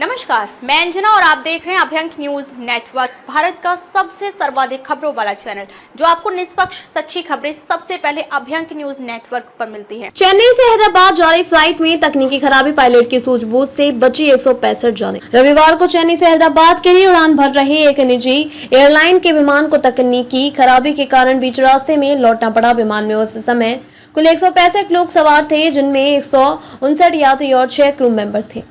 नमस्कार, मैं अंजना और आप देख रहे हैं अभ्यंक न्यूज नेटवर्क, भारत का सबसे सर्वाधिक खबरों वाला चैनल, जो आपको निष्पक्ष सच्ची खबरें सबसे पहले अभ्यंक न्यूज नेटवर्क पर मिलती हैं। चेन्नई से हैदराबाद जा रही फ्लाइट में तकनीकी खराबी, पायलट की सूझबूझ से बची 165 जानें। रविवार को चेन्नई से हैदराबाद के लिए उड़ान भर रहे एक निजी एयरलाइन के विमान को तकनीकी खराबी के कारण बीच रास्ते में लौटना पड़ा। विमान में उस समय कुल 165 लोग सवार थे, जिनमें 159 यात्री और 6 क्रू मेंबर्स थे।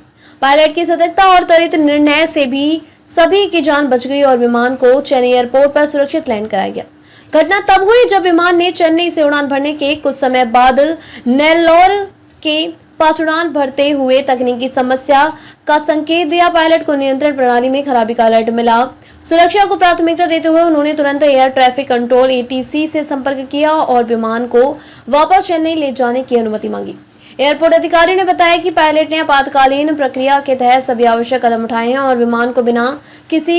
पायलट की सतर्कता और त्वरित निर्णय से भी सभी की जान बच गई और विमान को चेन्नई एयरपोर्ट पर सुरक्षित लैंड कराया गया। घटना तब हुई जब विमान ने चेन्नई से उड़ान भरने के कुछ समय बाद नेल्लोर के पास उड़ान भरते हुए तकनीकी समस्या का संकेत दिया। पायलट को नियंत्रण प्रणाली में खराबी का अलर्ट मिला। सुरक्षा को प्राथमिकता देते हुए उन्होंने तुरंत एयर ट्रैफिक कंट्रोल ATC से संपर्क किया और विमान को वापस चेन्नई ले जाने की अनुमति मांगी। एयरपोर्ट अधिकारी ने बताया कि पायलट ने आपातकालीन प्रक्रिया के तहत सभी आवश्यक कदम उठाए हैं और विमान को बिना किसी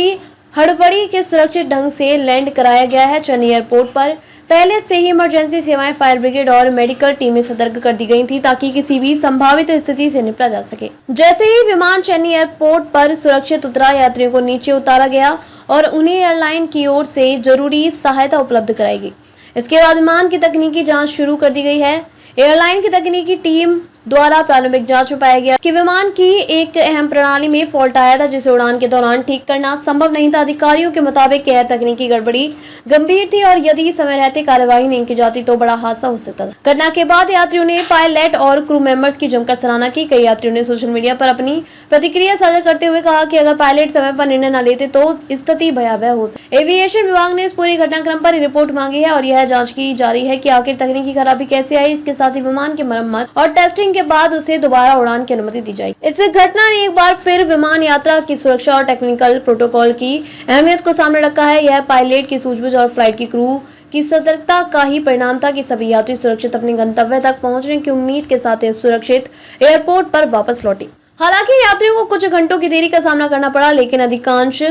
हड़बड़ी के सुरक्षित ढंग से लैंड कराया गया है। चेन्नई एयरपोर्ट पर पहले से ही इमरजेंसी सेवाएं, फायर ब्रिगेड और मेडिकल टीमें सतर्क कर दी गई थी ताकि किसी भी संभावित स्थिति से निपटा जा सके। जैसे ही विमान चेन्नई एयरपोर्ट पर सुरक्षित उतरा, यात्रियों को नीचे उतारा गया और उन्हें एयरलाइन की ओर से जरूरी सहायता उपलब्ध कराई गई। इसके बाद विमान की तकनीकी जाँच शुरू कर दी गई है। एयरलाइन की तकनीकी टीम द्वारा प्रारंभिक जांच में पाया गया कि विमान की एक अहम प्रणाली में फॉल्ट आया था, जिसे उड़ान के दौरान ठीक करना संभव नहीं था। अधिकारियों के मुताबिक यह तकनीकी गड़बड़ी गंभीर थी और यदि समय रहते कार्यवाही नहीं की जाती तो बड़ा हादसा हो सकता था। घटना के बाद यात्रियों ने पायलट और क्रू मेंबर्स की जमकर सराहना की। कई यात्रियों ने सोशल मीडिया पर अपनी प्रतिक्रिया साझा करते हुए कहा कि अगर पायलट समय पर निर्णय न लेते तो स्थिति भयावह हो सकती। एविएशन विभाग ने इस पूरी घटनाक्रम पर रिपोर्ट मांगी है और यह जाँच की जा रही है कि आखिर तकनीकी खराबी कैसे आई। इसके साथ ही विमान की मरम्मत और टेस्टिंग के बाद उसे दोबारा उड़ान की अनुमति दी जाएगी। इस घटना ने एक बार फिर विमान यात्रा की सुरक्षा और टेक्निकल प्रोटोकॉल की अहमियत को सामने रखा है। यह पायलट की सूझबूझ और फ्लाइट की क्रू की सतर्कता का ही परिणाम था कि सभी यात्री सुरक्षित अपने गंतव्य तक पहुंचने की उम्मीद के साथ सुरक्षित एयरपोर्ट पर वापस लौटे। हालांकि यात्रियों को कुछ घंटों की देरी का सामना करना पड़ा, लेकिन अधिकांश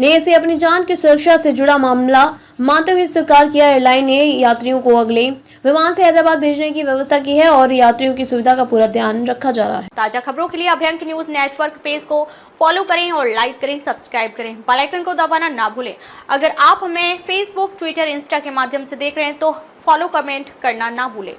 ने इसे अपनी जान की सुरक्षा से जुड़ा मामला मानते हुए स्वीकार किया। एयरलाइन ने यात्रियों को अगले विमान से हैदराबाद भेजने की व्यवस्था की है और यात्रियों की सुविधा का पूरा ध्यान रखा जा रहा है। ताजा खबरों के लिए अभ्यंक न्यूज नेटवर्क पेज को फॉलो करें और लाइक करें, सब्सक्राइब करें, बेल आइकन को दबाना ना भूलें। अगर आप हमें फेसबुक, ट्विटर, इंस्टा के माध्यम से देख रहे हैं तो फॉलो, कमेंट करना ना भूलें।